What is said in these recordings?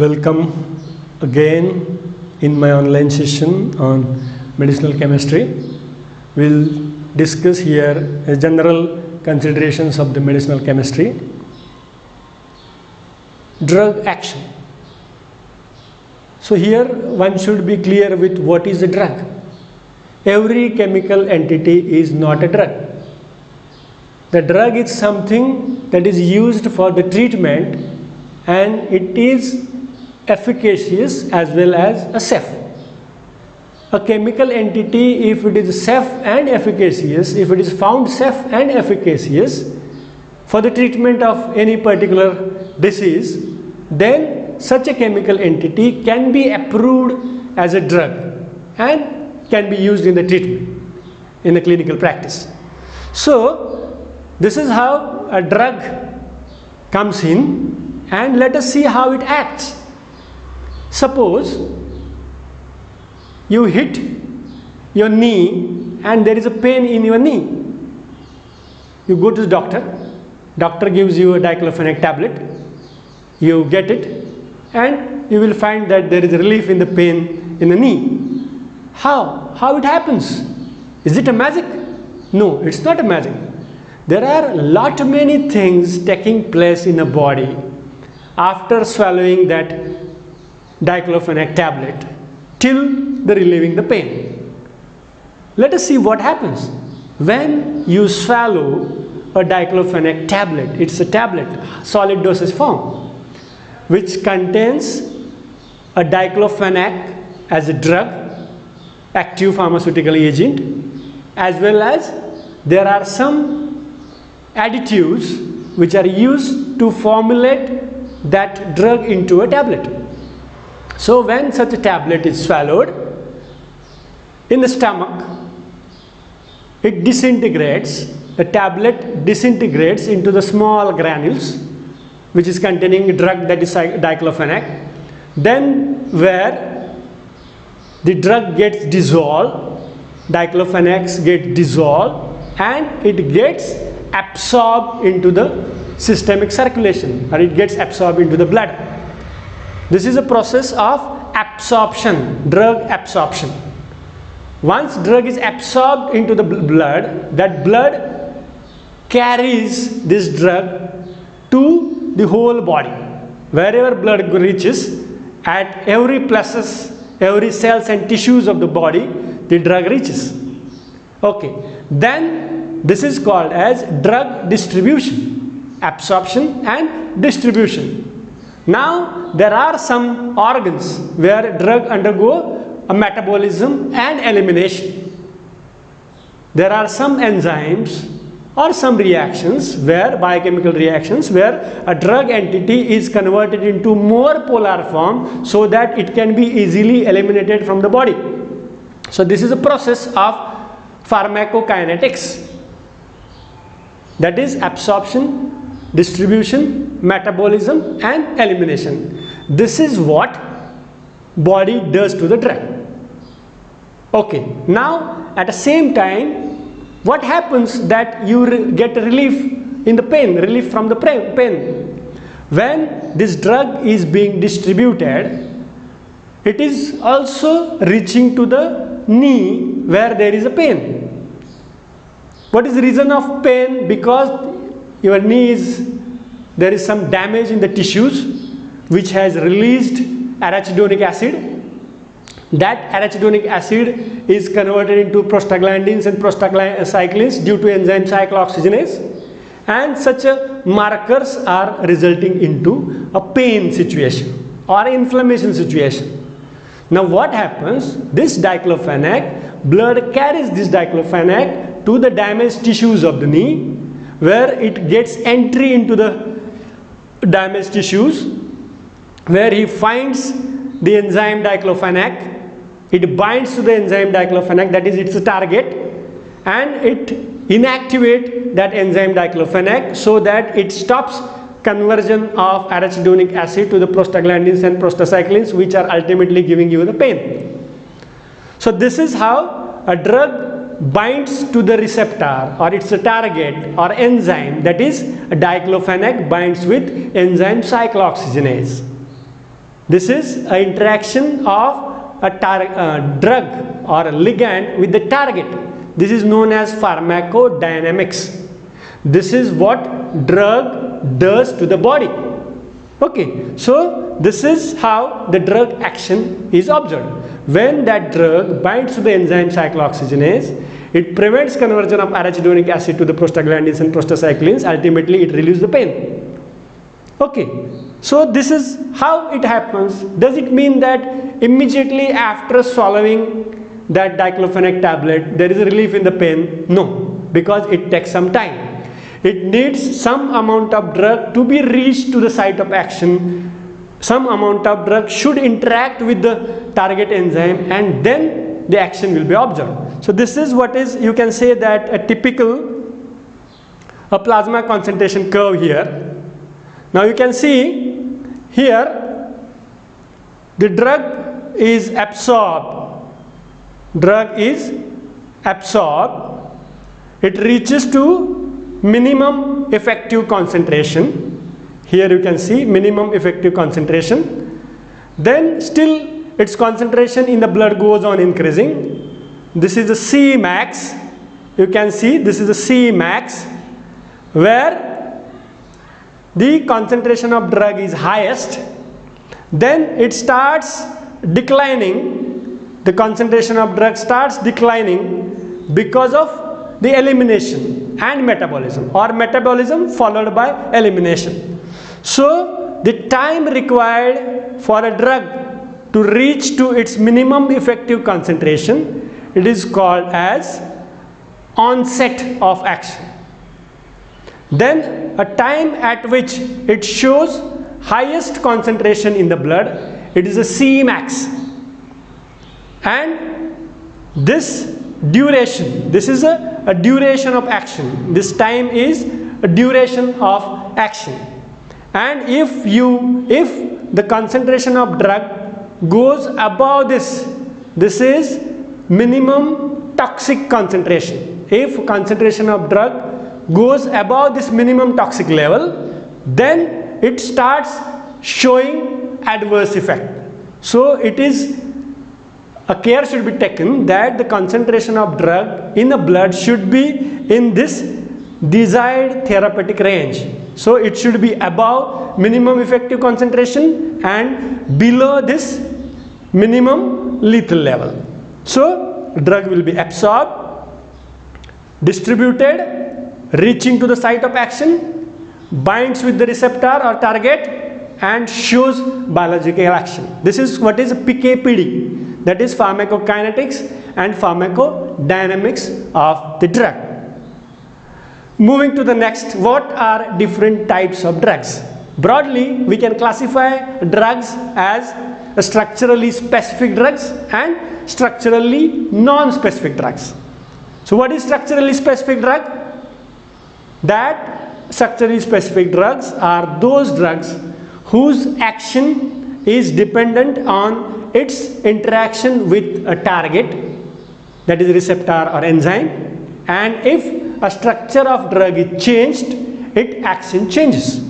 Welcome again in my online session on medicinal chemistry. We'll discuss here a general considerations of the medicinal chemistry. Drug action. So here one should be clear with what is a drug. Every chemical entity is not a drug. The drug is something that is used for the treatment, and it is efficacious as well as a safe. A chemical entity, if it is safe and efficacious, if it is found safe and efficacious for the treatment of any particular disease, then such a chemical entity can be approved as a drug and can be used in the treatment, in the clinical practice. So this is how a drug comes in, and let us see how it acts. Suppose you hit your knee and there is a pain in your knee. You go to the doctor gives you a diclofenac tablet, you get it, and you will find that there is relief in the pain in the knee. How it happens? Is it a magic? No, it's not a magic. There are many things taking place in a body after swallowing that diclofenac tablet till the relieving the pain. Let us see what happens when you swallow a diclofenac tablet. It's a tablet, solid dosage form, which contains a diclofenac as a drug, active pharmaceutical agent, as well as there are some additives which are used to formulate that drug into a tablet. So when such a tablet is swallowed in the stomach, it disintegrates, the tablet disintegrates into the small granules which is containing a drug, that is diclofenac. Then where the drug gets dissolved, diclofenacs get dissolved and it gets absorbed into the systemic circulation, or it gets absorbed into the blood. This is a process of absorption, drug absorption. Once drug is absorbed into the blood, that blood carries this drug to the whole body. Wherever blood reaches, at every places, every cells and tissues of the body, the drug reaches. Okay, then this is called as drug distribution, absorption and distribution. Now there are some organs where drug undergo a metabolism and elimination. There are some enzymes or some reactions, where biochemical reactions, where a drug entity is converted into more polar form so that it can be easily eliminated from the body. So this is a process of pharmacokinetics, that is absorption, distribution, metabolism and elimination. This is what body does to the drug. Okay, now at the same time, what happens that you get relief in the pain, relief from the pain. When this drug is being distributed, it is also reaching to the knee where there is a pain. What is the reason of pain? Because your knee there is some damage in the tissues which has released arachidonic acid. That arachidonic acid is converted into prostaglandins and prostacyclins due to enzyme cyclooxygenase, and such markers are resulting into a pain situation or inflammation situation. Now what happens? This diclofenac, blood carries this diclofenac to the damaged tissues of the knee, where it gets entry into the damaged tissues, where he finds the enzyme diclofenac. It binds to the enzyme diclofenac, that is its target, and it inactivates that enzyme diclofenac so that it stops conversion of arachidonic acid to the prostaglandins and prostacyclins, which are ultimately giving you the pain. So this is how a drug binds to the receptor or its a target or enzyme, that is diclofenac binds with enzyme cyclooxygenase. This is an interaction of a drug or a ligand with the target. This is known as pharmacodynamics. This is what drug does to the body. Okay, so this is how the drug action is observed. When that drug binds to the enzyme cyclooxygenase, it prevents conversion of arachidonic acid to the prostaglandins and prostacyclins. Ultimately, it relieves the pain. Okay, so this is how it happens. Does it mean that immediately after swallowing that diclofenac tablet, there is a relief in the pain? No, because it takes some time. It needs some amount of drug to be reached to the site of action. Some amount of drug should interact with the target enzyme, and then the action will be observed. So this is what is, you can say that, a typical plasma concentration curve here. Now you can see here the drug is absorbed. Drug is absorbed. It reaches to minimum effective concentration. Here you can see minimum effective concentration. Then still its concentration in the blood goes on increasing. This is the C max. You can see this is the C max, where the concentration of drug is highest. Then it starts declining. The concentration of drug starts declining because of the elimination and metabolism, or metabolism followed by elimination. So the time required for a drug to reach to its minimum effective concentration, it is called as onset of action. Then a time at which it shows highest concentration in the blood, it is a C max. And this duration, this is a duration of action. This time is a duration of action. And if the concentration of drug goes above this is minimum toxic concentration. If concentration of drug goes above this minimum toxic level, then it starts showing adverse effect. So it is, a care should be taken that the concentration of drug in the blood should be in this desired therapeutic range. So it should be above minimum effective concentration and below this minimum lethal level. So drug will be absorbed, distributed, reaching to the site of action, binds with the receptor or target, and shows biological action. This is what is PK/PD, that is pharmacokinetics and pharmacodynamics of the drug. Moving to the next, what are different types of drugs? Broadly, we can classify drugs as structurally specific drugs and structurally non-specific drugs. So what is structurally specific drug? That structurally specific drugs are those drugs whose action is dependent on its interaction with a target, that is receptor or enzyme, and if a structure of drug is changed, its action changes.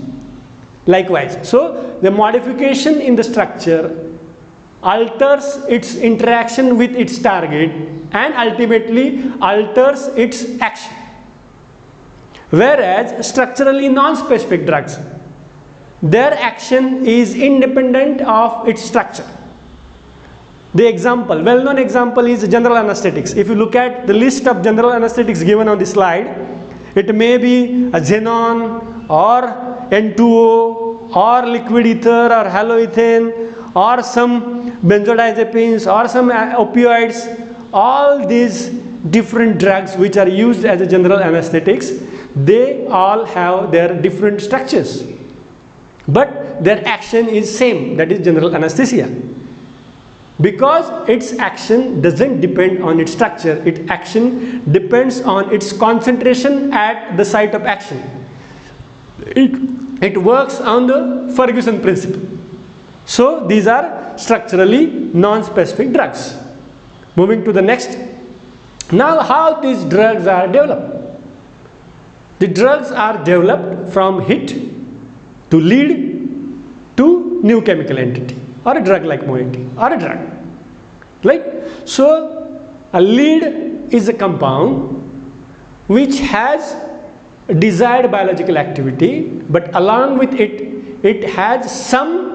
Likewise, so the modification in the structure alters its interaction with its target and ultimately alters its action. Whereas structurally non-specific drugs, their action is independent of its structure. The example, well-known example is general anesthetics. If you look at the list of general anesthetics given on the slide, it may be a xenon or N2O or liquid ether or haloethane or some benzodiazepines or some opioids. All these different drugs which are used as a general anesthetics, they all have their different structures, but their action is same, that is general anesthesia. Because its action doesn't depend on its structure, its action depends on its concentration at the site of action. It works on the Ferguson principle. So these are structurally non-specific drugs. Moving to the next. Now how these drugs are developed? The drugs are developed from hit to lead to new chemical entity. or a drug-like moiety or a drug. Right? So a lead is a compound which has desired biological activity, but along with it has some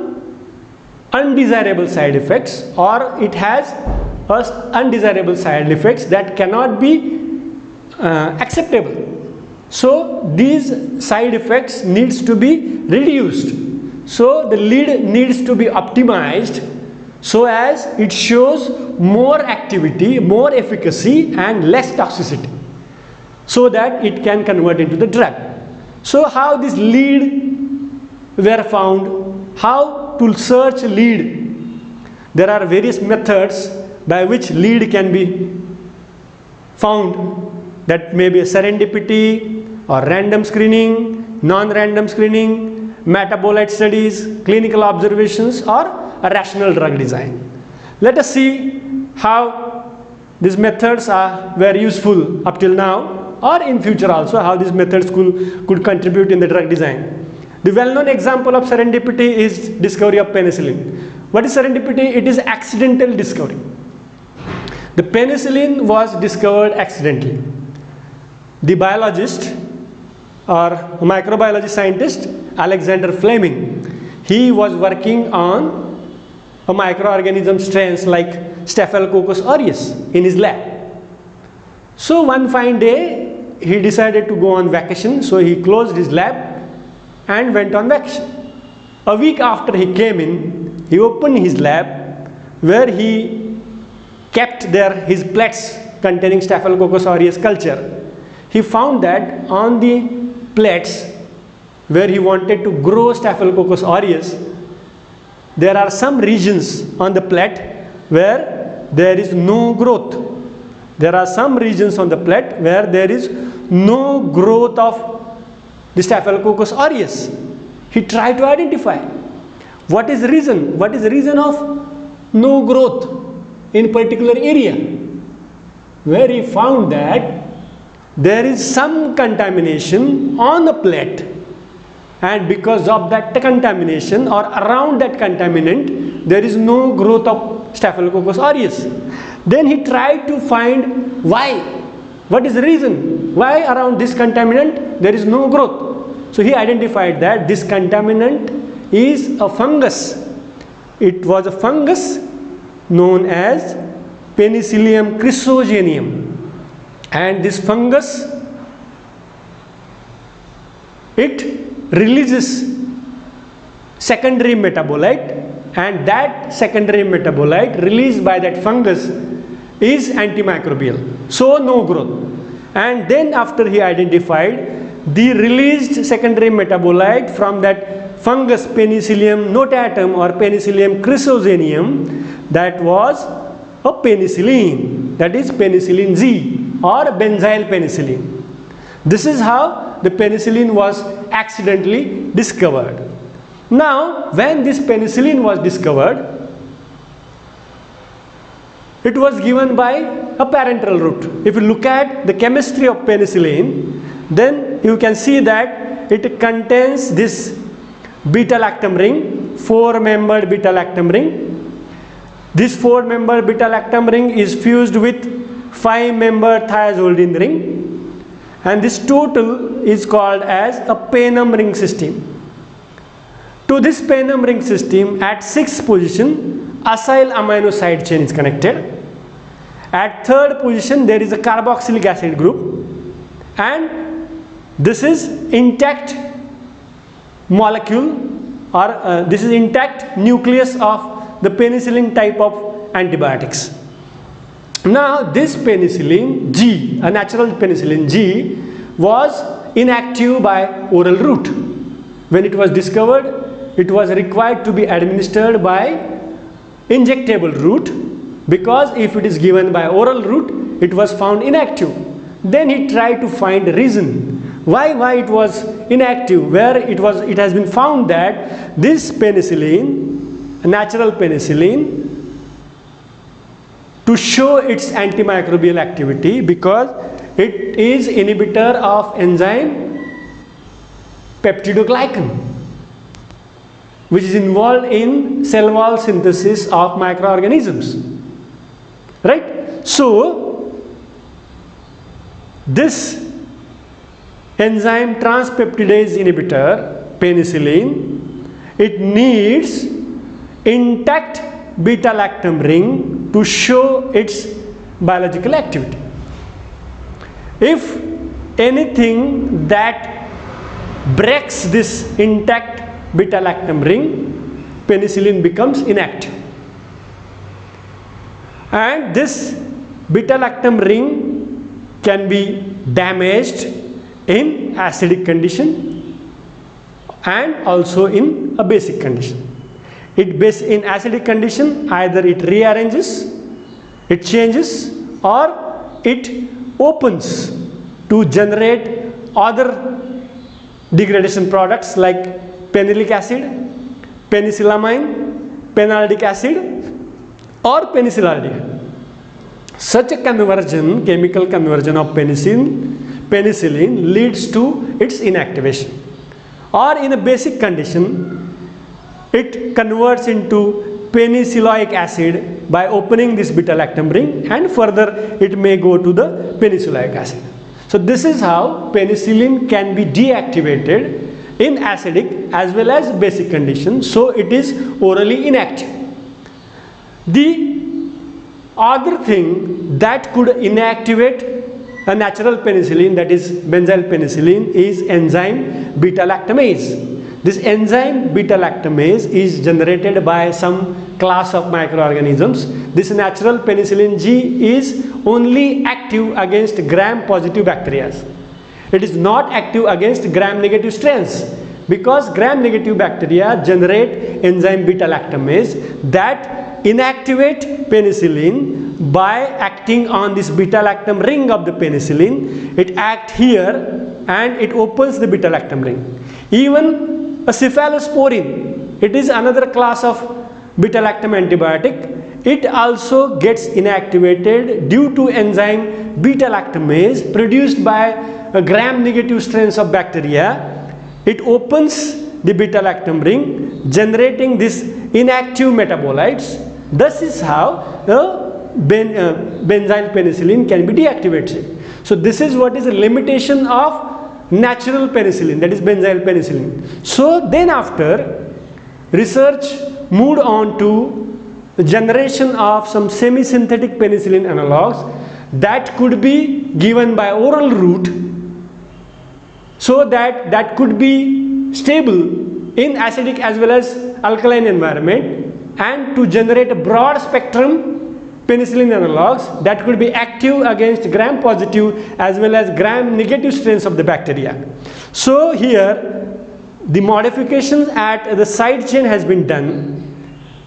undesirable side effects, or it has undesirable side effects that cannot be acceptable. So these side effects needs to be reduced. So the lead needs to be optimized so as it shows more activity, more efficacy and less toxicity, so that it can convert into the drug. So how this lead were found, how to search lead? There are various methods by which lead can be found. That may be a serendipity or random screening, non-random screening, metabolite studies, clinical observations, or a rational drug design. Let us see how these methods were useful up till now, or in future also, how these methods could contribute in the drug design. The well-known example of serendipity is discovery of penicillin. What is serendipity? It is accidental discovery. The penicillin was discovered accidentally. The biologist or microbiology scientist Alexander Fleming, he was working on a microorganism strains like Staphylococcus aureus in his lab. So one fine day he decided to go on vacation, so he closed his lab and went on vacation. A week after he came in, he opened his lab where he kept there his plates containing Staphylococcus aureus culture. He found that on the plates where he wanted to grow Staphylococcus aureus, there are some regions on the plate where there is no growth. There are some regions on the plate where there is no growth of the Staphylococcus aureus. He tried to identify what is the reason. What is the reason of no growth in particular area? Where he found that there is some contamination on the plate, and because of that contamination or around that contaminant, there is no growth of Staphylococcus aureus. Then he tried to find why. What is the reason? Why around this contaminant there is no growth? So he identified that this contaminant is a fungus. It was a fungus known as Penicillium chrysogenium. And this fungus, it releases secondary metabolite, and that secondary metabolite released by that fungus is antimicrobial, so no growth. And then after he identified the released secondary metabolite from that fungus Penicillium notatum or Penicillium chrysogenium, that was a penicillin, that is penicillin Z or benzyl penicillin. This is how the penicillin was accidentally discovered. Now, when this penicillin was discovered, it was given by a parenteral route. If you look at the chemistry of penicillin, then you can see that it contains this beta-lactam ring, 4-membered beta-lactam ring. This 4-membered beta-lactam ring is fused with 5-membered thiazolidine ring, and this total is called as a Panum ring system. To this Panum ring system, at 6th position, acyl amino side chain is connected. At 3rd position, there is a carboxylic acid group, and this is intact molecule, or this is intact nucleus of the penicillin type of antibiotics. Now this penicillin G, a natural penicillin G, was inactive by oral route. When it was discovered, it was required to be administered by injectable route, because if it is given by oral route, it was found inactive. Then he tried to find a reason why it was inactive, where it has been found that this penicillin, natural penicillin, to show its antimicrobial activity, because it is inhibitor of enzyme peptidoglycan. which is involved in cell wall synthesis of microorganisms, right? So this enzyme transpeptidase inhibitor, penicillin, it needs intact beta-lactam ring to show its biological activity. If anything that breaks this intact beta-lactam ring, penicillin becomes inactive. And this beta-lactam ring can be damaged in acidic condition and also in a basic condition. In acidic condition, either it rearranges, it changes, or it opens to generate other degradation products like phenylic acid, penicillamine, phenaldic acid, or penicillaldehyde. Such a conversion, chemical conversion of penicillin leads to its inactivation. Or in a basic condition, it converts into penicilloic acid by opening this beta-lactam ring, and further it may go to the penicilloic acid. So this is how penicillin can be deactivated in acidic as well as basic conditions, so it is orally inactive. The other thing that could inactivate a natural penicillin, that is benzyl penicillin, is enzyme beta-lactamase. This enzyme beta-lactamase is generated by some class of microorganisms. This natural penicillin G is only active against gram-positive bacteria. It is not active against gram-negative strains, because gram-negative bacteria generate enzyme beta-lactamase that inactivate penicillin by acting on this beta-lactam ring of the penicillin. It acts here and it opens the beta-lactam ring. Even a cephalosporin, it is another class of beta-lactam antibiotic. It also gets inactivated due to enzyme beta-lactamase produced by gram-negative strains of bacteria. It opens the beta-lactam ring, generating these inactive metabolites. This is how the benzyl penicillin can be deactivated. So this is what is the limitation of natural penicillin, that is benzyl penicillin. So then after, research moved on to the generation of some semi-synthetic penicillin analogs that could be given by oral route, so that could be stable in acidic as well as alkaline environment, and to generate a broad spectrum penicillin analogs that could be active against gram-positive as well as gram-negative strains of the bacteria. So here the modifications at the side chain has been done,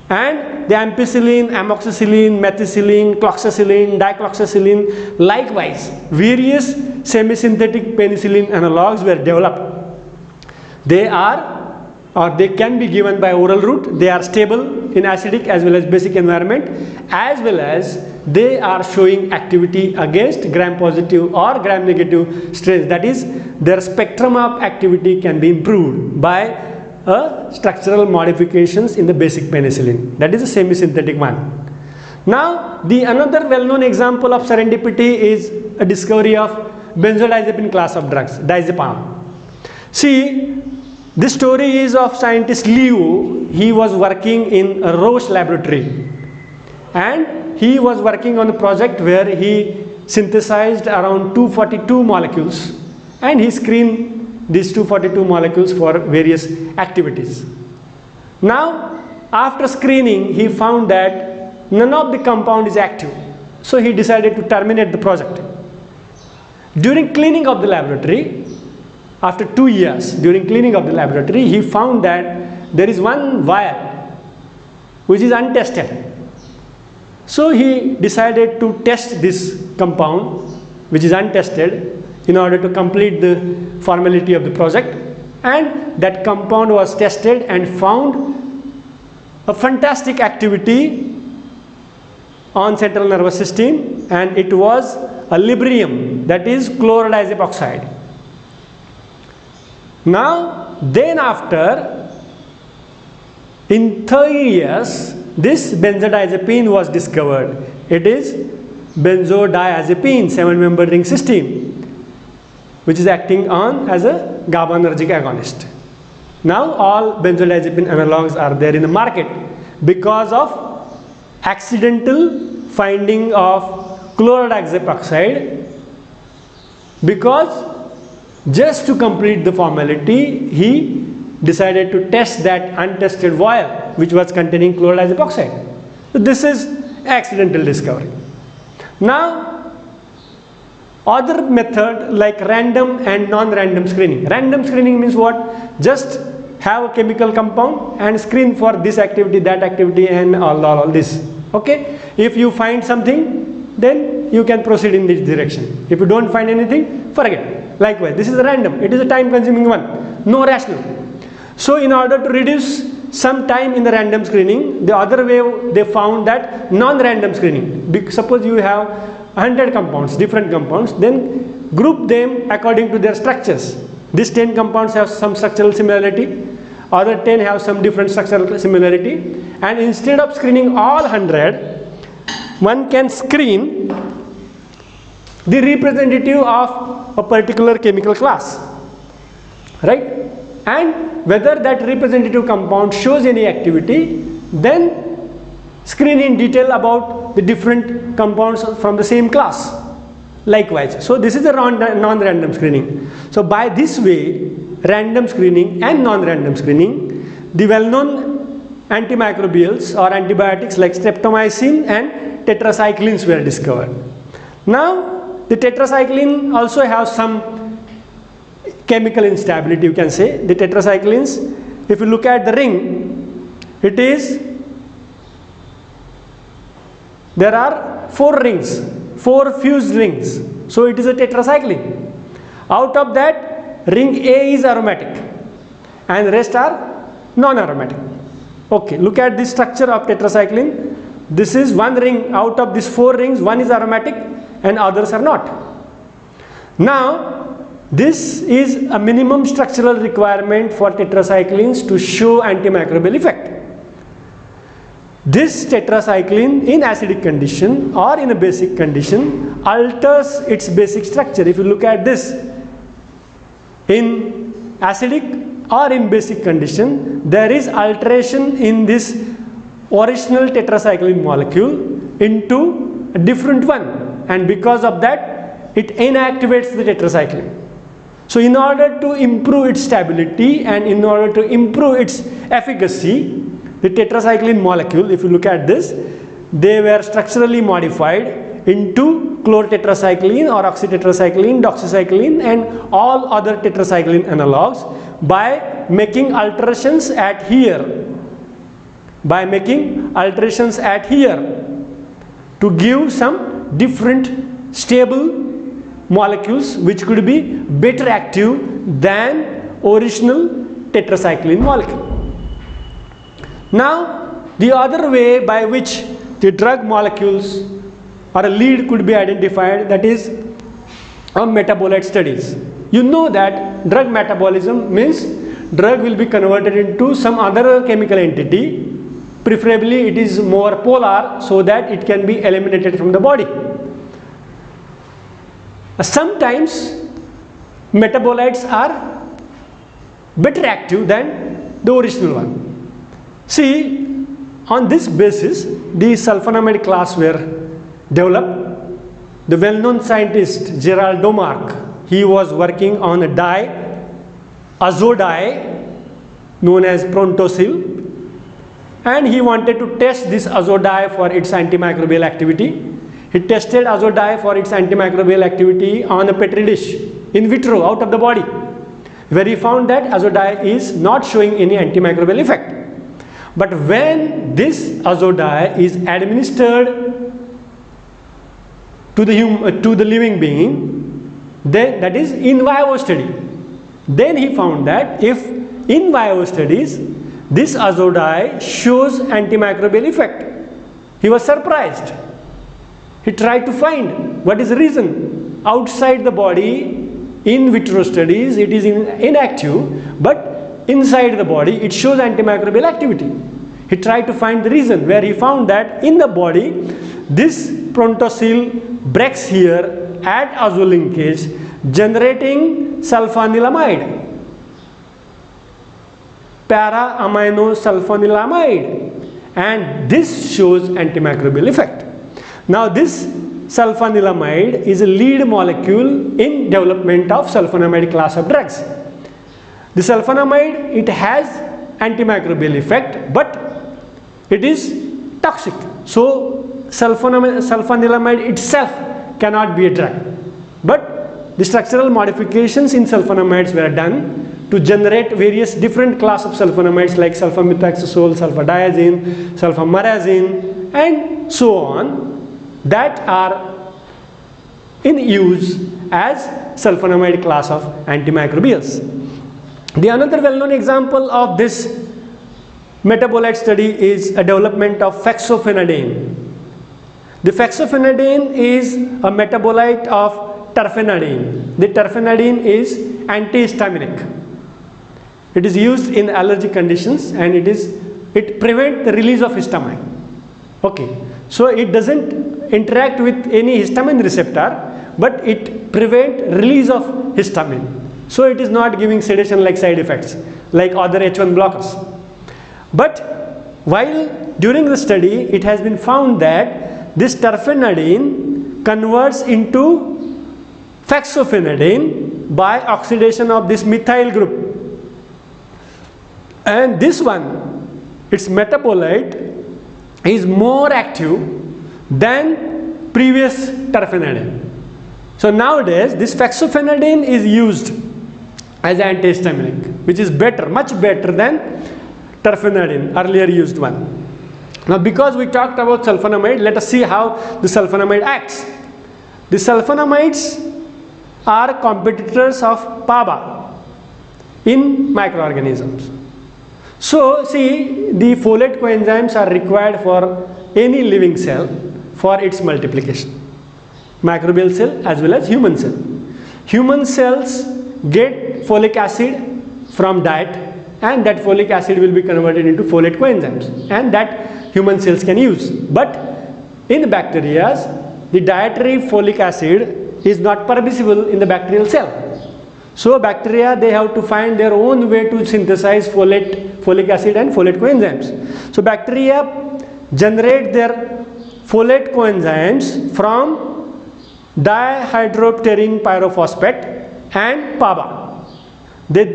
and the ampicillin, amoxicillin, methicillin, cloxacillin, dicloxacillin, likewise various semi-synthetic penicillin analogs were developed. They can be given by oral route. They are stable in acidic as well as basic environment, as well as they are showing activity against gram-positive or gram-negative strains. That is, their spectrum of activity can be improved by structural modifications in the basic penicillin. That is a semi-synthetic one. Now, the another well-known example of serendipity is a discovery of benzodiazepine class of drugs, diazepam. See, this story is of scientist Leo. He was working in a Roche laboratory, and he was working on a project where he synthesized around 242 molecules, and he screened these 242 molecules for various activities. Now, after screening, he found that none of the compound is active, so he decided to terminate the project. During cleaning of the laboratory, after 2 years, during cleaning of the laboratory, he found that there is one vial which is untested. So he decided to test this compound which is untested in order to complete the formality of the project, and that compound was tested and found a fantastic activity on central nervous system, and it was a librium, that is chlorodizep oxide. Now, then after, In 30 years, this benzodiazepine was discovered. It is benzodiazepine 7-member ring system, which is acting on as a GABAergic agonist. Now all benzodiazepine analogs are there in the market because of accidental finding of chlorodiazepoxide, because just to complete the formality he decided to test that untested vial which was containing chlorodiazepoxide. So this is accidental discovery. Now other method like random and non-random screening. Random screening means what? Just have a chemical compound and screen for this activity, that activity, and all this. Okay, if you find something, then you can proceed in this direction. If you don't find anything, forget. Likewise, this is a random. It is a time consuming one, no rational. So in order to reduce some time in the random screening, the other way they found that non-random screening. Suppose you have 100 compounds, different compounds, then group them according to their structures. These 10 compounds have some structural similarity, other 10 have some different structural similarity, and instead of screening all 100, one can screen the representative of a particular chemical class, right? And whether that representative compound shows any activity, then screen in detail about the different compounds from the same class. Likewise, so this is a non-random screening. So by this way, random screening and non-random screening, the well-known antimicrobials or antibiotics like streptomycin and tetracyclines were discovered. Now the tetracycline also have some chemical instability, you can say. The tetracyclines, if you look at the ring, it is, there are 4 rings, 4 fused rings, so it is a tetracycline. Out of that, ring A is aromatic and rest are non-aromatic. Okay, look at the structure of tetracycline. This is one ring. Out of these 4 rings, one is aromatic and others are not. Now this is a minimum structural requirement for tetracyclines to show antimicrobial effect. This tetracycline in acidic condition or in a basic condition alters its basic structure. If you look at this, in acidic or in basic condition, there is alteration in this original tetracycline molecule into a different one, and because of that it inactivates the tetracycline. So in order to improve its stability and in order to improve its efficacy, the tetracycline molecule, if you look at this, they were structurally modified into chlorotetracycline or oxytetracycline, doxycycline, and all other tetracycline analogs by making alterations at here. By making alterations at here to give some different stable molecules which could be better active than original tetracycline molecule. Now the other way by which the drug molecules or a lead could be identified, that is metabolite studies. You know that drug metabolism means drug will be converted into some other chemical entity, preferably it is more polar so that it can be eliminated from the body. Sometimes metabolites are better active than the original one. See, on this basis the sulfonamide class were developed. The well-known scientist Gerald Domark, he was working on a dye, azo dye known as Prontosil, and he wanted to test this azo dye for its antimicrobial activity. He tested azo dye for its antimicrobial activity on a petri dish in vitro, out of the body, where he found that azo dye is not showing any antimicrobial effect. But when this azo dye is administered to the living being, then that is in vivo study, then he found that if in vivo studies this azo dye shows antimicrobial effect. He was surprised. He tried to find what is the reason. Outside the body, in vitro studies, it is inactive, but inside the body it shows antimicrobial activity. He tried to find the reason, where he found that in the body, this prontosil breaks here at azo linkage, generating sulfanilamide, para-amino sulfanilamide, and this shows antimicrobial effect. Now this sulfanilamide is a lead molecule in development of sulfonamide class of drugs. The sulfonamide, it has antimicrobial effect, but it is toxic. So sulfanilamide itself cannot be a drug. But the structural modifications in sulfonamides were done to generate various different class of sulfonamides like sulfamethoxazole, sulfadiazine, sulfamarazine, and so on, that are in use as sulfonamide class of antimicrobials. The another well-known example of this metabolite study is a development of fexofenadine. The fexofenadine is a metabolite of terfenadine. The terfenadine is antihistaminic. It is used in allergic conditions, and it prevents the release of histamine. Okay, so it doesn't interact with any histamine receptor, but it prevents release of histamine. So it is not giving sedation like side effects like other H1 blockers. But while during the study, it has been found that this terfenadine converts into fexofenadine by oxidation of this methyl group, and this one, its metabolite is more active than previous terfenadine. So nowadays this fexofenadine is used as antihistaminic, which is better, much better than terfenadine, earlier used one. Now because we talked about sulfonamide, let us see how the sulfonamide acts. The sulfonamides are competitors of PABA in microorganisms. So see, the folate coenzymes are required for any living cell for its multiplication, microbial cell as well as human cell. Human cells get folic acid from diet, and that folic acid will be converted into folate coenzymes, and that human cells can use. But in bacteria, the dietary folic acid is not permissible in the bacterial cell. So bacteria, they have to find their own way to synthesize folic acid and folate coenzymes. So bacteria generate their folate coenzymes from dihydropterin pyrophosphate and PABA.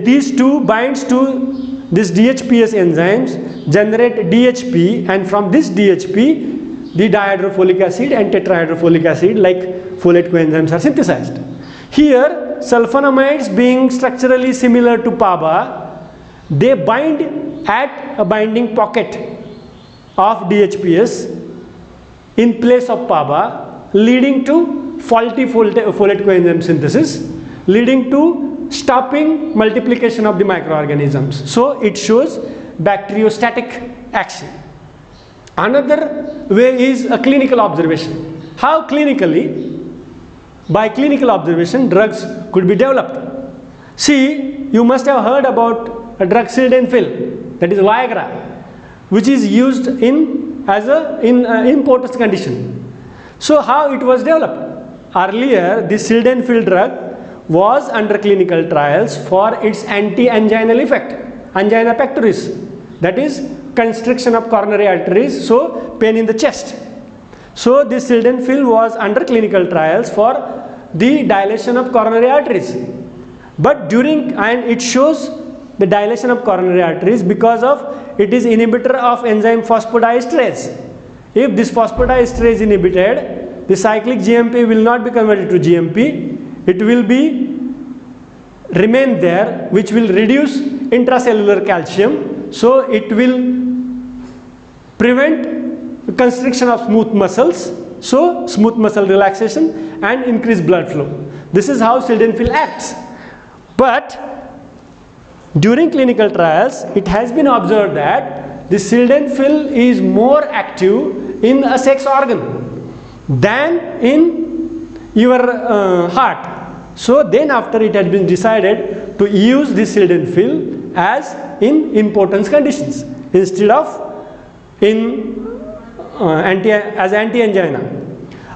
These two binds to this DHPS enzymes, generate DHP, and from this DHP the dihydrofolic acid and tetrahydrofolic acid like folate coenzymes are synthesized. Here sulfonamides, being structurally similar to PABA, they bind at a binding pocket of DHPS in place of PABA, leading to faulty folate coenzyme synthesis, leading to stopping multiplication of the microorganisms. So it shows bacteriostatic action. Another way is a clinical observation. How clinically? By clinical observation, drugs could be developed. See, you must have heard about a drug sildenafil, that is Viagra, which is used in impotence condition. So how it was developed? Earlier, the sildenafil drug was under clinical trials for its anti-anginal effect, angina pectoris, that is constriction of coronary arteries, so pain in the chest. So this sildenafil was under clinical trials for the dilation of coronary arteries. But and it shows the dilation of coronary arteries because of it is inhibitor of enzyme phosphodiesterase. If this phosphodiesterase is inhibited, the cyclic GMP will not be converted to GMP. It will remain there, which will reduce intracellular calcium. So it will prevent constriction of smooth muscles, so smooth muscle relaxation and increase blood flow. This is how sildenafil acts. But during clinical trials, it has been observed that the sildenafil is more active in a sex organ than in your heart. So then after it had been decided to use this sildenafil as in impotence conditions instead of as anti-angina.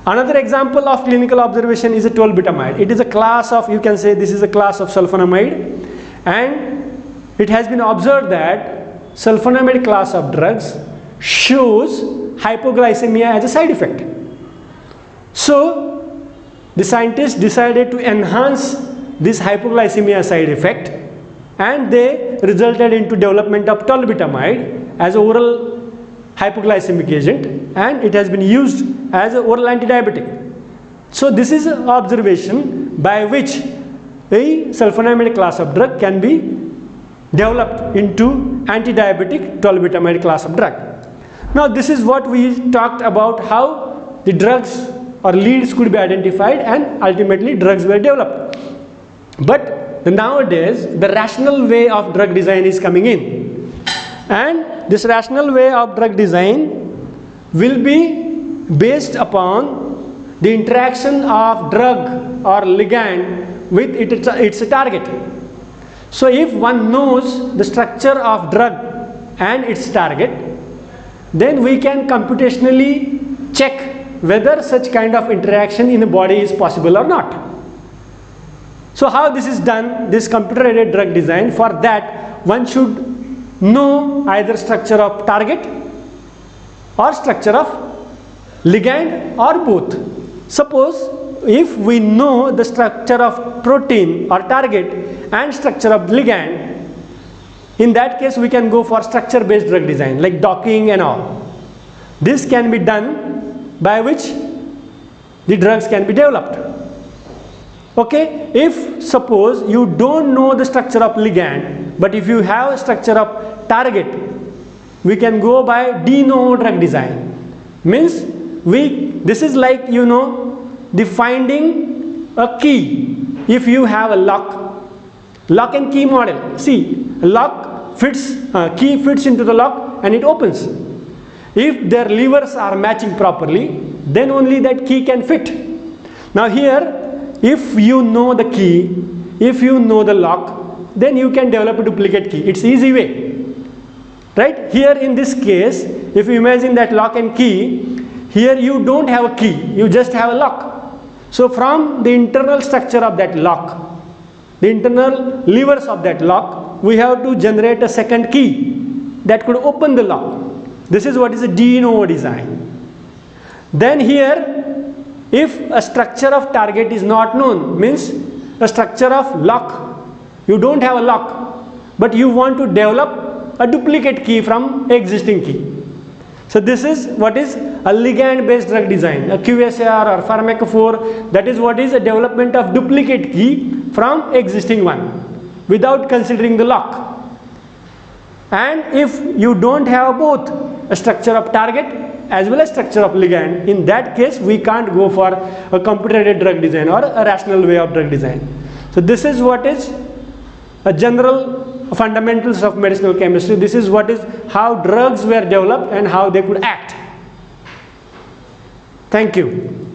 Another example of clinical observation is a tolbutamide. It is a class of, you can say this is a class of sulfonamide, and it has been observed that sulfonamide class of drugs shows hypoglycemia as a side effect. So the scientists decided to enhance this hypoglycemia side effect, and they resulted into development of tolbutamide as an oral hypoglycemic agent, and it has been used as an oral antidiabetic. So this is an observation by which a sulfonamide class of drug can be developed into antidiabetic tolbutamide class of drug. Now this is what we talked about, how the drugs or leads could be identified and ultimately drugs were developed. But nowadays the rational way of drug design is coming in, and this rational way of drug design will be based upon the interaction of drug or ligand with its target. So if one knows the structure of drug and its target, then we can computationally check whether such kind of interaction in the body is possible or not. So how this is done, this computer aided drug design, for that one should know either structure of target or structure of ligand or both. Suppose if we know the structure of protein or target and structure of ligand, in that case we can go for structure based drug design like docking and all. This can be done by which the drugs can be developed. Okay, if suppose you don't know the structure of ligand, but if you have a structure of target, we can go by de novo drug design. Means this is like, you know, the finding a key. If you have a lock and key model, see, lock fits, key fits into the lock and it opens. If their levers are matching properly, then only that key can fit. Now here, if you know the key, if you know the lock, then you can develop a duplicate key. It's easy way, right? Here in this case, if you imagine that lock and key, here you don't have a key, you just have a lock. So from the internal structure of that lock, the internal levers of that lock, we have to generate a second key that could open the lock. This is what is a de novo design. Then here, if a structure of target is not known, means a structure of lock, you don't have a lock, but you want to develop a duplicate key from existing key. So this is what is a ligand based drug design, a QSAR or pharmacophore. That is what is a development of duplicate key from existing one without considering the lock. And if you don't have both a structure of target as well as structure of ligand, in that case we can't go for a computer aided drug design or a rational way of drug design. So this is what is a general fundamentals of medicinal chemistry. This is what is how drugs were developed and how they could act. Thank you.